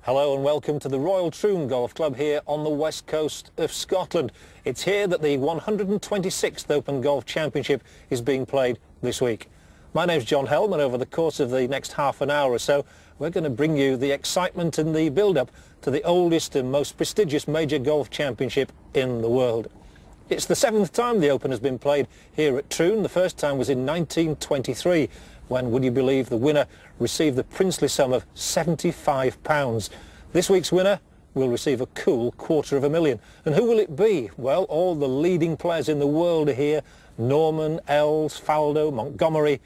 Hello and welcome to the Royal Troon Golf Club here on the west coast of Scotland. It's here that the 126th Open Golf Championship is being played this week. My name's John Helm, and over the course of the next half an hour or so we're going to bring you the excitement and the build-up to the oldest and most prestigious major golf championship in the world. It's the 7th time the Open has been played here at Troon. The first time was in 1923 when, would you believe, the winner received the princely sum of £75. This week's winner will receive a cool $250,000. And who will it be? Well, all the leading players in the world are here. Norman, Els, Faldo, Montgomery.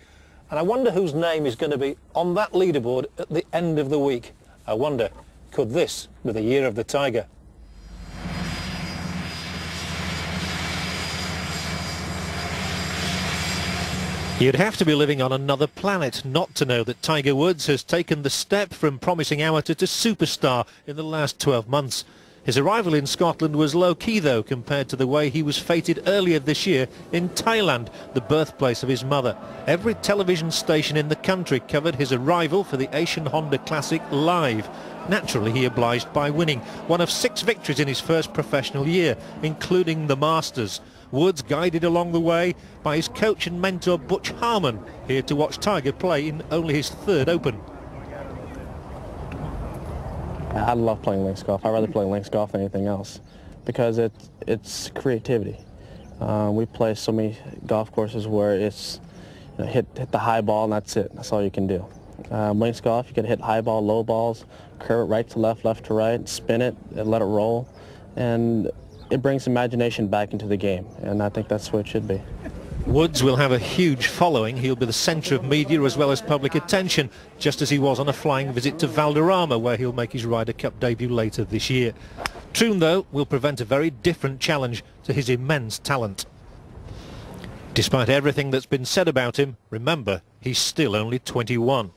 And I wonder whose name is going to be on that leaderboard at the end of the week. I wonder, could this be the year of the Tiger? You'd have to be living on another planet not to know that Tiger Woods has taken the step from promising amateur to superstar in the last 12 months. His arrival in Scotland was low-key, though, compared to the way he was feted earlier this year in Thailand, the birthplace of his mother. Every television station in the country covered his arrival for the Asian Honda Classic live. Naturally, he obliged by winning one of 6 victories in his first professional year, including the Masters. Woods guided along the way by his coach and mentor Butch Harmon, here to watch Tiger play in only his 3rd Open. I love playing links golf. I'd rather play links golf than anything else because it's creativity. We play so many golf courses where it's hit the high ball and that's it. That's all you can do. Links golf, you can hit high ball, low balls, curve it right to left to right, spin it, and let it roll, and it brings imagination back into the game, and I think that's what it should be. Woods will have a huge following. He'll be the centre of media as well as public attention, just as he was on a flying visit to Valderrama, where he'll make his Ryder Cup debut later this year. Troon, though, will present a very different challenge to his immense talent. Despite everything that's been said about him, remember, he's still only 21.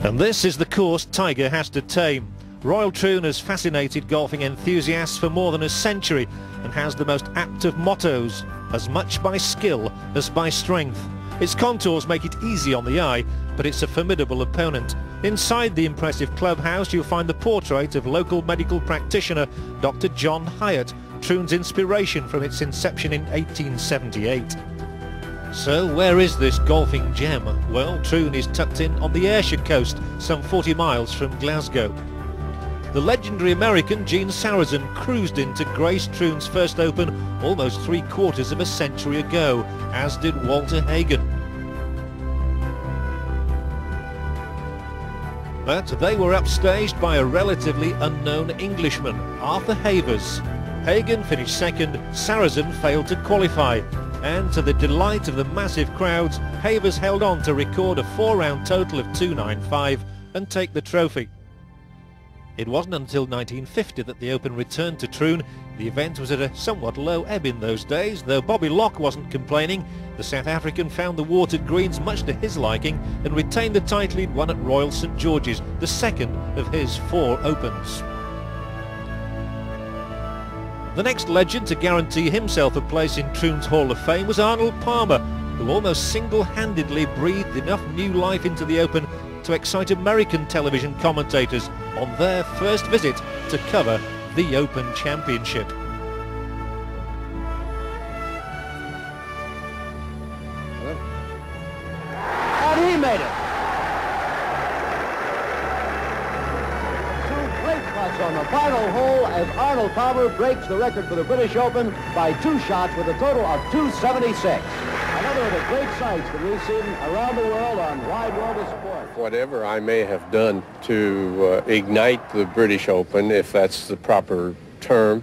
And this is the course Tiger has to tame. Royal Troon has fascinated golfing enthusiasts for more than a century and has the most apt of mottos, as much by skill as by strength. Its contours make it easy on the eye, but it's a formidable opponent. Inside the impressive clubhouse you'll find the portrait of local medical practitioner Dr. John Hyatt, Troon's inspiration from its inception in 1878. So where is this golfing gem? Well, Troon is tucked in on the Ayrshire coast, some 40 miles from Glasgow. The legendary American Gene Sarazen cruised into Grace Troon's first Open almost 3/4 of a century ago, as did Walter Hagen. But they were upstaged by a relatively unknown Englishman, Arthur Havers. Hagen finished 2nd, Sarazen failed to qualify, and to the delight of the massive crowds, Havers held on to record a 4-round total of 295 and take the trophy. It wasn't until 1950 that the Open returned to Troon. The event was at a somewhat low ebb in those days. Though Bobby Locke wasn't complaining, the South African found the watered greens much to his liking and retained the title he'd won at Royal St George's, the 2nd of his 4 Opens. The next legend to guarantee himself a place in Troon's Hall of Fame was Arnold Palmer, who almost single-handedly breathed enough new life into the Open to excite American television commentators on their first visit to cover the Open Championship. And he made it. 2 great putts on the final hole as Arnold Palmer breaks the record for the British Open by 2 shots with a total of 276. Another of the great sights that we've seen around the world on Wide World of Sport. Whatever I may have done to ignite the British Open, if that's the proper term,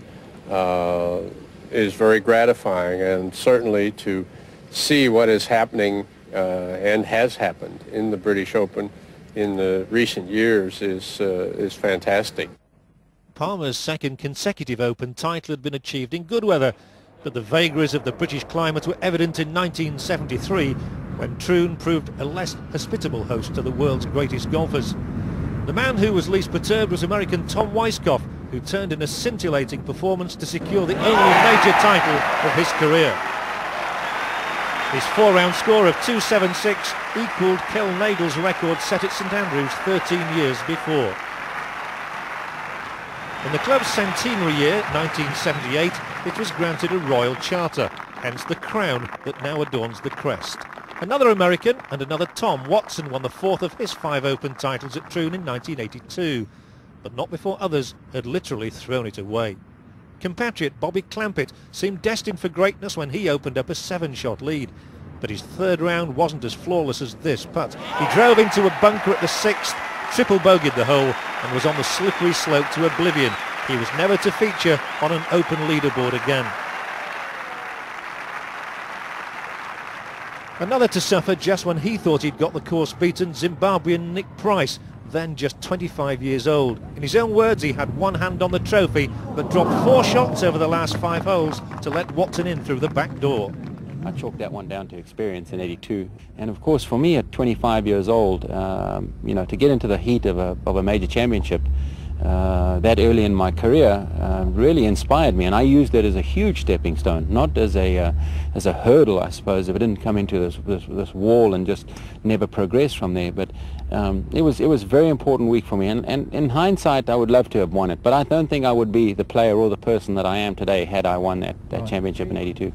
is very gratifying, and certainly to see what is happening and has happened in the British Open in the recent years is fantastic. Palmer's 2nd consecutive Open title had been achieved in good weather, but the vagaries of the British climate were evident in 1973 when Troon proved a less hospitable host to the world's greatest golfers. The man who was least perturbed was American Tom Weiskopf, who turned in a scintillating performance to secure the only major title of his career. His 4-round score of 276 equalled Kel Nagel's record set at St Andrews 13 years before. In the club's centenary year, 1978, it was granted a royal charter, hence the crown that now adorns the crest. Another American and another Tom Watson won the 4th of his 5 Open titles at Troon in 1982, but not before others had literally thrown it away. Compatriot Bobby Clampett seemed destined for greatness when he opened up a 7-shot lead, but his 3rd round wasn't as flawless as this putt. He drove into a bunker at the 6th, triple bogeyed the hole and was on the slippery slope to oblivion. He was never to feature on an Open leaderboard again. Another to suffer just when he thought he'd got the course beaten, Zimbabwean Nick Price, then just 25 years old. In his own words, he had one hand on the trophy, but dropped 4 shots over the last 5 holes to let Watson in through the back door. I chalked that one down to experience in '82, and of course for me at 25 years old, you know, to get into the heat of a major championship that early in my career really inspired me, and I used it as a huge stepping stone, not as a hurdle, I suppose, if it didn't come into this wall and just never progress from there. But it was a very important week for me, and in hindsight I would love to have won it, but I don't think I would be the player or the person that I am today had I won that championship in '82.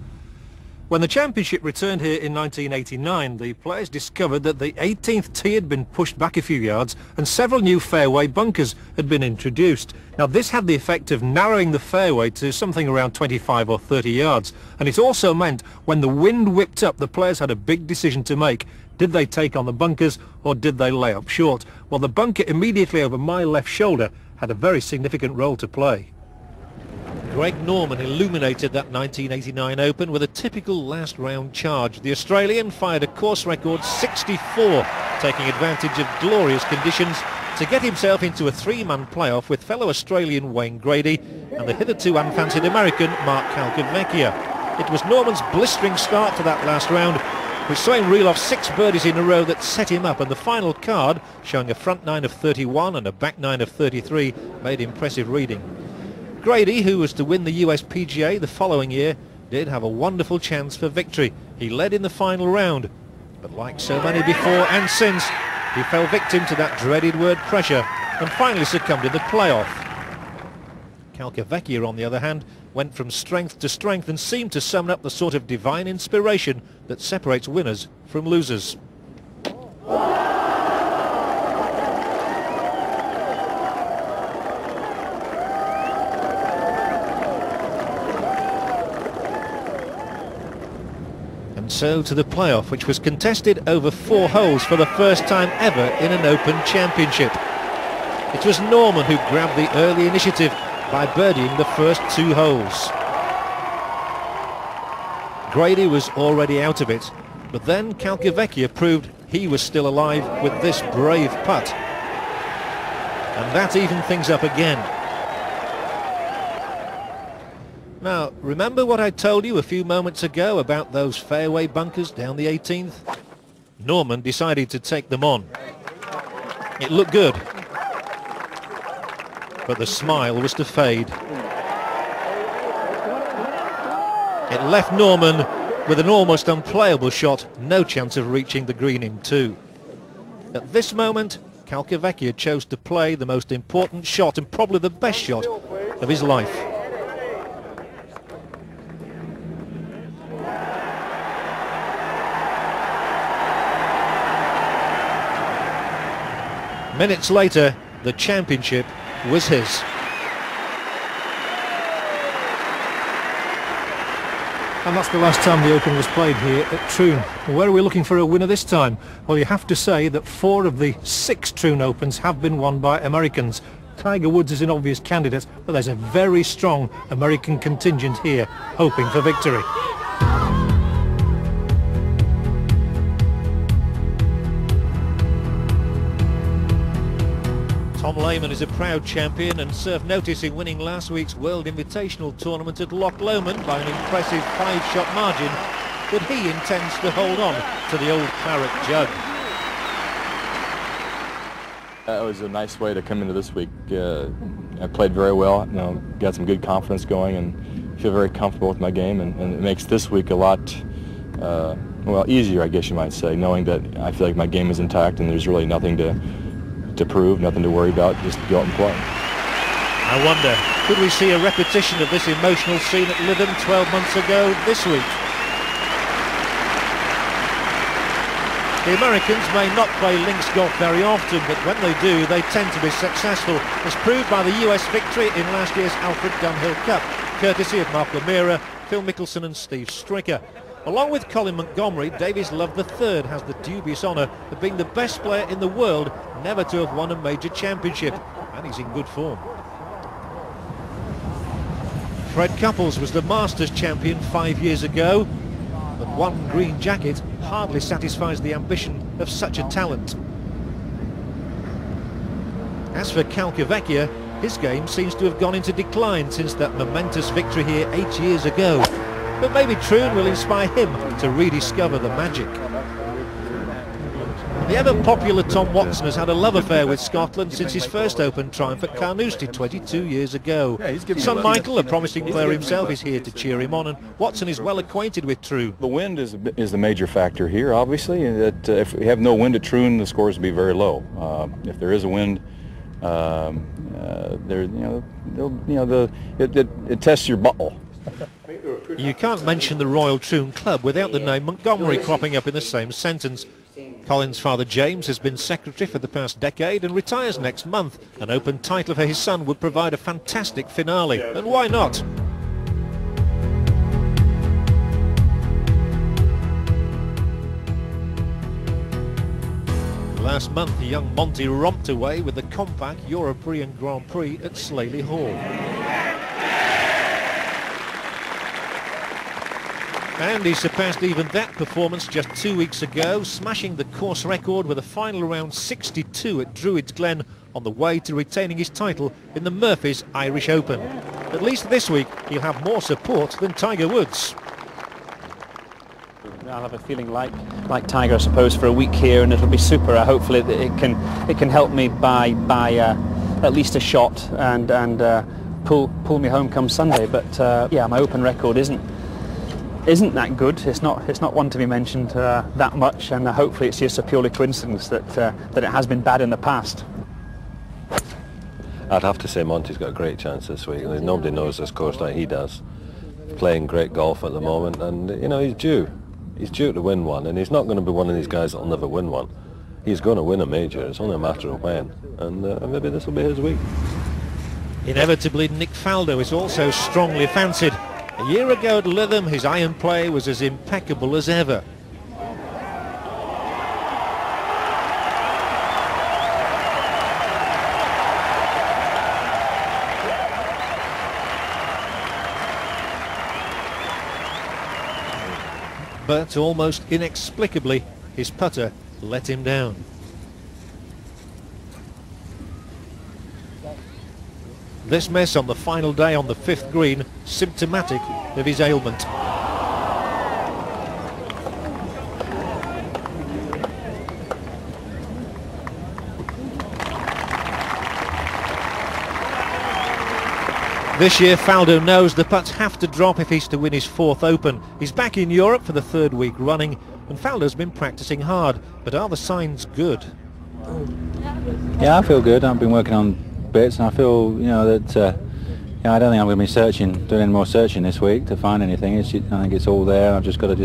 When the championship returned here in 1989, the players discovered that the 18th tee had been pushed back a few yards and several new fairway bunkers had been introduced. Now this had the effect of narrowing the fairway to something around 25 or 30 yards, and it also meant when the wind whipped up, the players had a big decision to make. Did they take on the bunkers or did they lay up short? Well, the bunker immediately over my left shoulder had a very significant role to play. Greg Norman illuminated that 1989 Open with a typical last round charge. The Australian fired a course record 64, taking advantage of glorious conditions to get himself into a 3-man playoff with fellow Australian Wayne Grady and the hitherto unfancied American Mark Calcavecchia. It was Norman's blistering start to that last round, which saw him reel off 6 birdies in a row that set him up, and the final card, showing a front 9 of 31 and a back 9 of 33, made impressive reading. Grady, who was to win the US PGA the following year, did have a wonderful chance for victory. He led in the final round, but like so many before and since, he fell victim to that dreaded word pressure and finally succumbed in the playoff. Calcavecchia, on the other hand, went from strength to strength and seemed to summon up the sort of divine inspiration that separates winners from losers. And so to the playoff, which was contested over 4 holes for the first time ever in an Open Championship. It was Norman who grabbed the early initiative by birdieing the first 2 holes. Grady was already out of it, but then Calcavecchia proved he was still alive with this brave putt. And that evened things up again. Now, remember what I told you a few moments ago about those fairway bunkers down the 18th? Norman decided to take them on. It looked good, but the smile was to fade. It left Norman with an almost unplayable shot, no chance of reaching the green in 2. At this moment, Calcavecchia chose to play the most important shot and probably the best shot of his life. Minutes later, the championship was his. And that's the last time the Open was played here at Troon. Where are we looking for a winner this time? Well, you have to say that 4 of the 6 Troon Opens have been won by Americans. Tiger Woods is an obvious candidate, but there's a very strong American contingent here hoping for victory. Tom Lehman is a proud champion and served notice in winning last week's World Invitational Tournament at Loch Lomond by an impressive 5-shot margin, but he intends to hold on to the old claret jug. That was a nice way to come into this week. I played very well, you know, got some good confidence going and feel very comfortable with my game, and it makes this week a lot well, easier, I guess you might say, knowing that I feel like my game is intact and there's really nothing to prove, nothing to worry about, just go out and play. I wonder, could we see a repetition of this emotional scene at Lytham 12 months ago this week? The Americans may not play links golf very often, but when they do, they tend to be successful, as proved by the US victory in last year's Alfred Dunhill Cup, courtesy of Mark O'Meara, Phil Mickelson and Steve Stricker. Along with Colin Montgomery, Davis Love III has the dubious honour of being the best player in the world never to have won a major championship, and he's in good form. Fred Couples was the Masters champion 5 years ago, but one green jacket hardly satisfies the ambition of such a talent. As for Calcavecchia, his game seems to have gone into decline since that momentous victory here 8 years ago. But maybe Troon will inspire him to rediscover the magic. The ever-popular Tom Watson has had a love affair with Scotland since his first Open triumph at Carnoustie 22 years ago. Son Michael, a promising player himself, is here to cheer him on, and Watson is well acquainted with Troon. The wind is the major factor here, obviously. That if we have no wind at Troon, the scores will be very low. If there is a wind, it tests your bottle. You can't mention the Royal Troon Club without the name Montgomery cropping up in the same sentence. Colin's father James has been secretary for the past decade and retires next month. An Open title for his son would provide a fantastic finale, and why not? Last month, young Monty romped away with the compact European Grand Prix at Slaley Hall. And he surpassed even that performance just 2 weeks ago, smashing the course record with a final round 62 at Druids Glen on the way to retaining his title in the Murphy's Irish Open. At least this week he'll have more support than Tiger Woods. I'll have a feeling like Tiger, I suppose, for a week here, and it'll be super. Hopefully it can help me by at least a shot and pull me home come Sunday. But yeah, my Open record isn't that good. It's not one to be mentioned that much, and hopefully it's just a purely coincidence that it has been bad in the past. I'd have to say Monty's got a great chance this week. Nobody knows this course like he does. He's playing great golf at the moment, and you know, he's due. He's due to win one, and he's not going to be one of these guys that'll never win one. He's going to win a major. It's only a matter of when, and maybe this will be his week. Inevitably, Nick Faldo is also strongly fancied. A year ago at Lytham, his iron play was as impeccable as ever. But almost inexplicably, his putter let him down. This mess on the final day on the 5th green, symptomatic of his ailment. This year Faldo knows the putts have to drop if he's to win his 4th Open. He's back in Europe for the 3rd week running, and Faldo's been practicing hard, but are the signs good? Yeah, I feel good. I've been working on bits, and I feel, you know, that I don't think I'm going to be doing any more searching this week to find anything. I think it's all there. I've just got to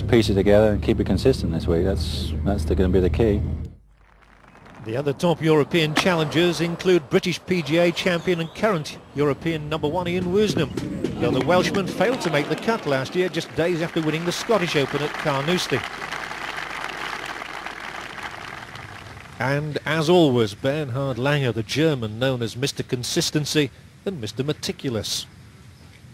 piece it together and keep it consistent this week. That's going to be the key. The other top European challengers include British PGA champion and current European #1 Ian Woosnam, though the Welshman failed to make the cut last year, just days after winning the Scottish Open at Carnoustie. And as always, Bernhard Langer, the German, known as Mr. Consistency and Mr. Meticulous.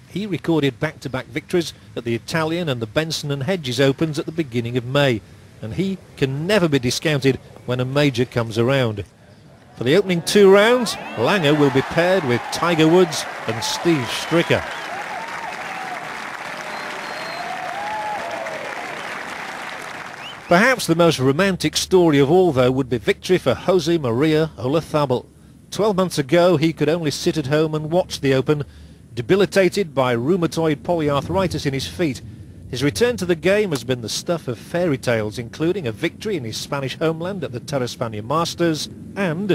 He recorded back-to-back victories at the Italian and the Benson and Hedges Opens at the beginning of May, and he can never be discounted when a major comes around. For the opening 2 rounds, Langer will be paired with Tiger Woods and Steve Stricker. Perhaps the most romantic story of all, though, would be victory for Jose Maria Olazabal. 12 months ago, he could only sit at home and watch the Open. Debilitated by rheumatoid polyarthritis in his feet, His return to the game has been the stuff of fairy tales, including a victory in his Spanish homeland at the Terra Spania Masters and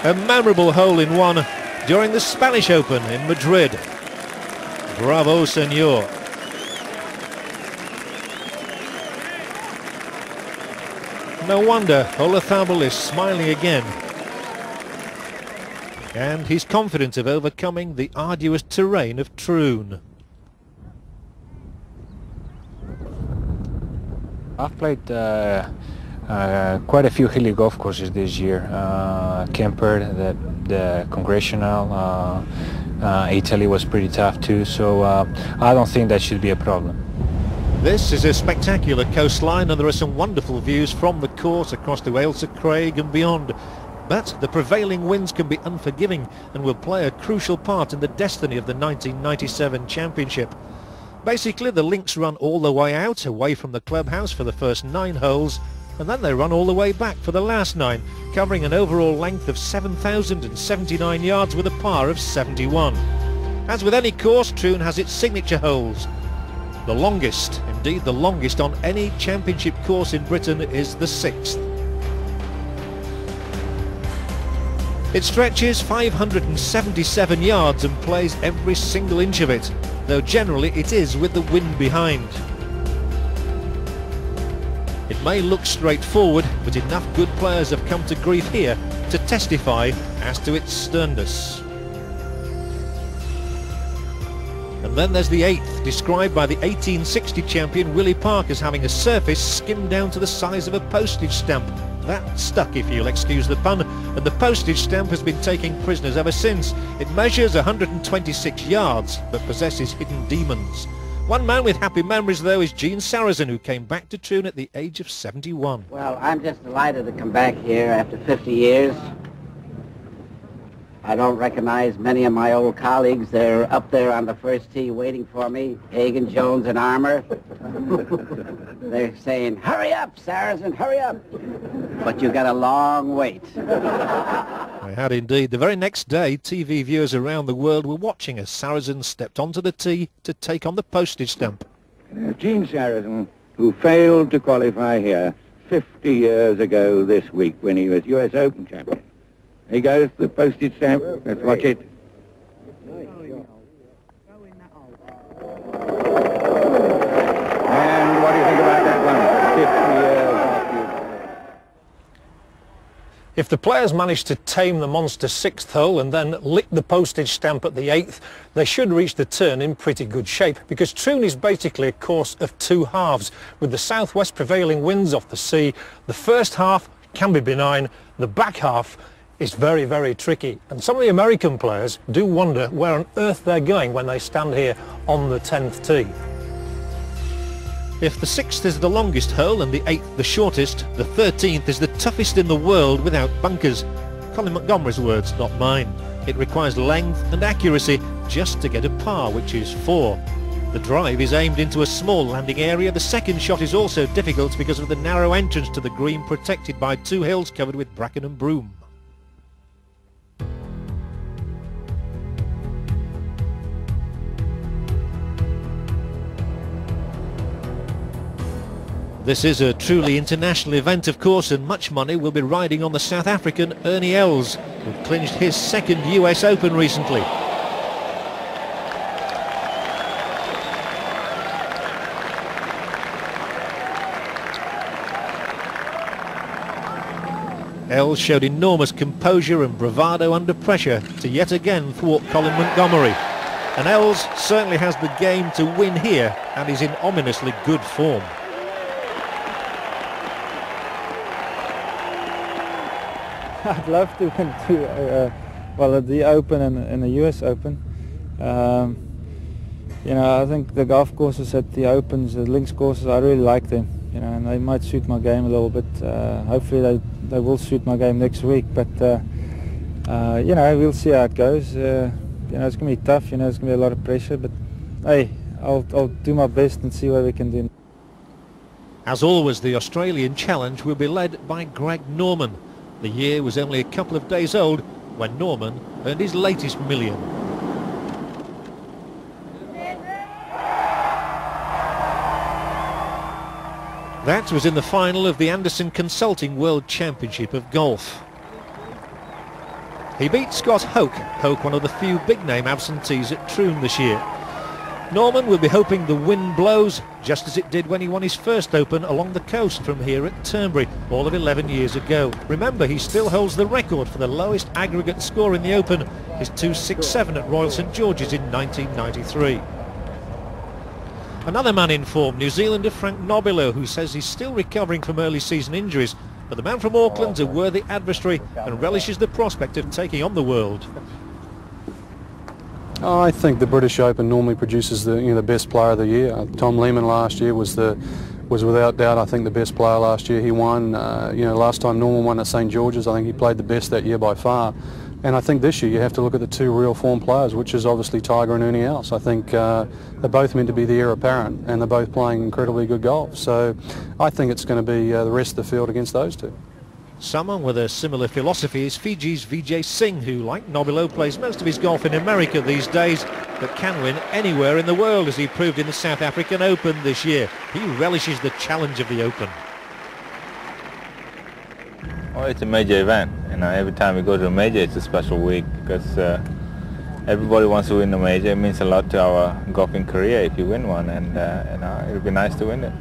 a memorable hole-in-one during the Spanish Open in Madrid. Bravo, senor. No wonder Olazabal is smiling again. And he's confident of overcoming the arduous terrain of Troon. I've played quite a few hilly golf courses this year. Kemper, the Congressional, Italy was pretty tough too, so I don't think that should be a problem. This is a spectacular coastline and there are some wonderful views from the course across to Ailsa Craig and beyond. But the prevailing winds can be unforgiving and will play a crucial part in the destiny of the 1997 championship. Basically, the links run all the way out, away from the clubhouse for the first 9 holes, and then they run all the way back for the last 9, covering an overall length of 7,079 yards with a par of 71. As with any course, Troon has its signature holes. The longest, indeed the longest on any championship course in Britain, is the 6th. It stretches 577 yards and plays every single inch of it, though generally it is with the wind behind. It may look straightforward, but enough good players have come to grief here to testify as to its sternness. And then there's the 8th, described by the 1860 champion Willie Park as having a surface skimmed down to the size of a postage stamp. That stuck, if you'll excuse the pun, and the postage stamp has been taking prisoners ever since. It measures 126 yards, but possesses hidden demons. One man with happy memories, though, is Gene Sarazen, who came back to Troon at the age of 71. Well, I'm just delighted to come back here after 50 years. I don't recognize many of my old colleagues. They're up there on the first tee waiting for me, Hagen, Jones, and Armour. They're saying, hurry up, Sarazen, hurry up. But you got a long wait. I had indeed. The very next day, TV viewers around the world were watching as Sarazen stepped onto the tee to take on the postage stamp. Gene Sarazen, who failed to qualify here 50 years ago this week when he was US Open champion. Here goes the postage stamp. Let's watch it. And what do you think about that one? 50 years after. If the players manage to tame the monster 6th hole and then lick the postage stamp at the 8th, they should reach the turn in pretty good shape, because Troon is basically a course of 2 halves, with the southwest prevailing winds off the sea. The first half can be benign, the back half is very, very tricky, and some of the American players do wonder where on earth they're going when they stand here on the 10th tee. If the 6th is the longest hole and the 8th the shortest, the 13th is the toughest in the world without bunkers. Colin Montgomery's words, not mine. It requires length and accuracy just to get a par, which is 4. The drive is aimed into a small landing area. The second shot is also difficult because of the narrow entrance to the green, protected by 2 hills covered with bracken and broom. This is a truly international event, of course, and much money will be riding on the South African Ernie Els, who clinched his 2nd US Open recently. Els showed enormous composure and bravado under pressure to yet again thwart Colin Montgomery. And Els certainly has the game to win here and is in ominously good form. I'd love to win well, at the Open and the US Open. You know, I think the golf courses at the Opens, the links courses, I really like them. You know, and they might suit my game a little bit. Hopefully they will suit my game next week. But you know, we'll see how it goes. You know, it's going to be tough. You know, it's going to be a lot of pressure. But hey, I'll do my best and see what we can do. As always, the Australian challenge will be led by Greg Norman. The year was only a couple of days old when Norman earned his latest million. That was in the final of the Anderson Consulting World Championship of Golf. He beat Scott Hoke, one of the few big-name absentees at Troon this year. Norman will be hoping the wind blows, just as it did when he won his first Open along the coast from here at Turnberry, all of 11 years ago. Remember, he still holds the record for the lowest aggregate score in the Open, his 2.67 at Royal St George's in 1993. Another man in form, New Zealander Frank Nobilo, who says he's still recovering from early season injuries, but the man from Auckland's a worthy adversary and relishes the prospect of taking on the world. I think the British Open normally produces the best player of the year. Tom Lehman last year was without doubt, I think, the best player last year. He won. Last time Norman won at St George's, I think he played the best that year by far. And I think this year you have to look at the two real form players, which is obviously Tiger and Ernie Els. I think they're both meant to be the heir apparent, and they're both playing incredibly good golf. So I think it's going to be the rest of the field against those two. Someone with a similar philosophy is Fiji's Vijay Singh, who, like Nobilo, plays most of his golf in America these days, but can win anywhere in the world, as he proved in the South African Open this year. He relishes the challenge of the Open. Oh, it's a major event. Every time we go to a major, it's a special week because everybody wants to win a major. It means a lot to our golfing career if you win one, and it'll be nice to win it.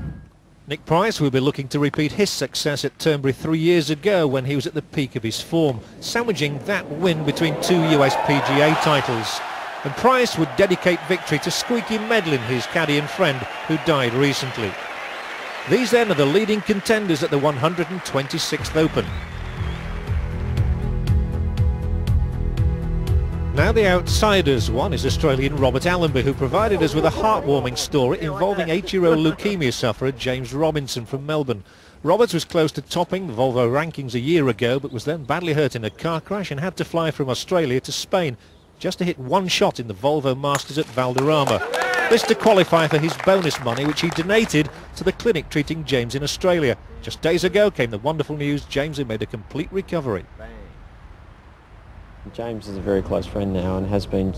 Nick Price will be looking to repeat his success at Turnberry 3 years ago when he was at the peak of his form, sandwiching that win between two US PGA titles. And Price would dedicate victory to Squeaky Medlin, his caddy and friend, who died recently. These then are the leading contenders at the 126th Open. Now the outsiders. One is Australian Robert Allenby, who provided us with a heartwarming story involving 8-year-old leukemia sufferer James Robinson from Melbourne. Roberts was close to topping the Volvo rankings a year ago, but was then badly hurt in a car crash and had to fly from Australia to Spain just to hit one shot in the Volvo Masters at Valderrama. This to qualify for his bonus money, which he donated to the clinic treating James in Australia. Just days ago came the wonderful news James had made a complete recovery. James is a very close friend now and has been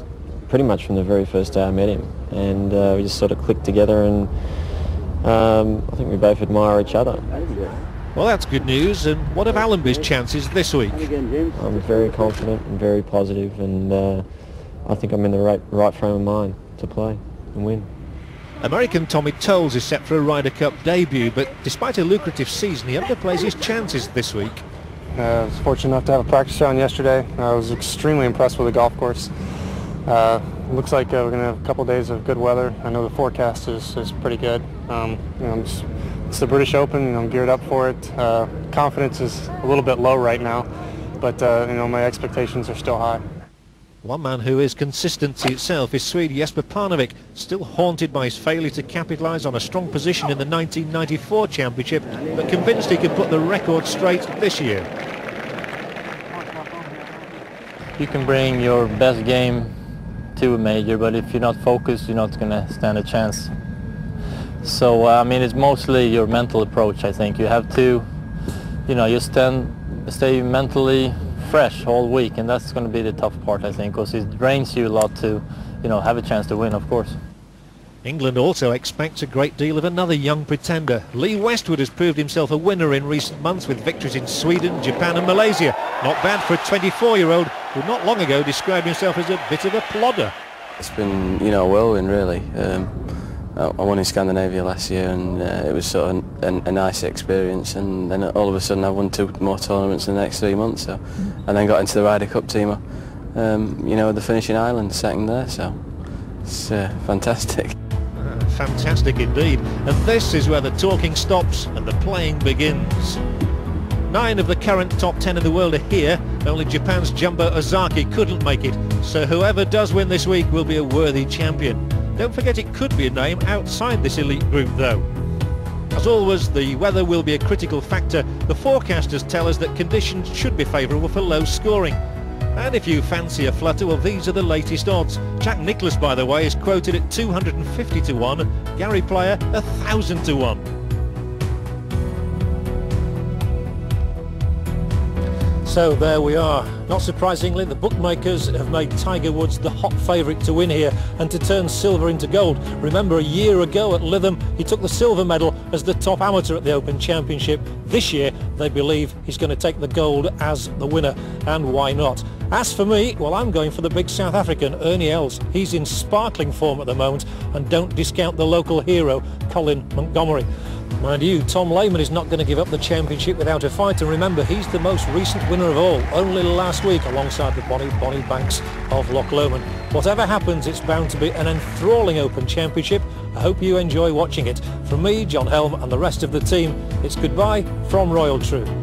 pretty much from the very first day I met him, and we just sort of clicked together, and I think we both admire each other. Well, that's good news. And what of Allenby's chances this week? I'm very confident and very positive, and I think I'm in the right frame of mind to play and win. American Tommy Tolles is set for a Ryder Cup debut, but despite a lucrative season, he underplays his chances this week. I was fortunate enough to have a practice round yesterday. I was extremely impressed with the golf course. Looks like we're going to have a couple days of good weather. I know the forecast is pretty good. It's the British Open. I'm geared up for it. Confidence is a little bit low right now, but my expectations are still high. One man who is consistency itself is Swede Jesper Parnevik, still haunted by his failure to capitalise on a strong position in the 1994 championship, but convinced he can put the record straight this year. You can bring your best game to a major, but if you're not focused, you're not going to stand a chance. So, it's mostly your mental approach, I think. You have to, stay mentally fresh all week, and that's going to be the tough part, I think, because it drains you a lot to, have a chance to win, of course. England also expects a great deal of another young pretender. Lee Westwood has proved himself a winner in recent months with victories in Sweden, Japan and Malaysia. Not bad for a 24-year-old who not long ago described himself as a bit of a plodder. It's been, a whirlwind really. I won in Scandinavia last year, and it was sort of a nice experience, and then all of a sudden I won 2 more tournaments in the next 3 months, and then got into the Ryder Cup team, the finishing Ireland second there, so it's fantastic. Fantastic indeed. And this is where the talking stops and the playing begins. 9 of the current top 10 in the world are here. Only Japan's Jumbo Ozaki couldn't make it, so whoever does win this week will be a worthy champion. Don't forget it could be a name outside this elite group though. As always, the weather will be a critical factor. The forecasters tell us that conditions should be favourable for low scoring. And if you fancy a flutter, well, these are the latest odds. Jack Nicklaus, by the way, is quoted at 250 to 1, Gary Player 1,000 to 1. So there we are. Not surprisingly, the bookmakers have made Tiger Woods the hot favourite to win here and to turn silver into gold. Remember, a year ago at Lytham, he took the silver medal as the top amateur at the Open Championship. This year, they believe he's going to take the gold as the winner, and why not? As for me, well, I'm going for the big South African, Ernie Els. He's in sparkling form at the moment, and don't discount the local hero, Colin Montgomery. Mind you, Tom Lehman is not going to give up the championship without a fight, and remember, he's the most recent winner of all, only last week alongside the Bonnie Banks of Loch Lomond. Whatever happens, it's bound to be an enthralling Open Championship. I hope you enjoy watching it. From me, John Helm, and the rest of the team, it's goodbye from Royal Troon.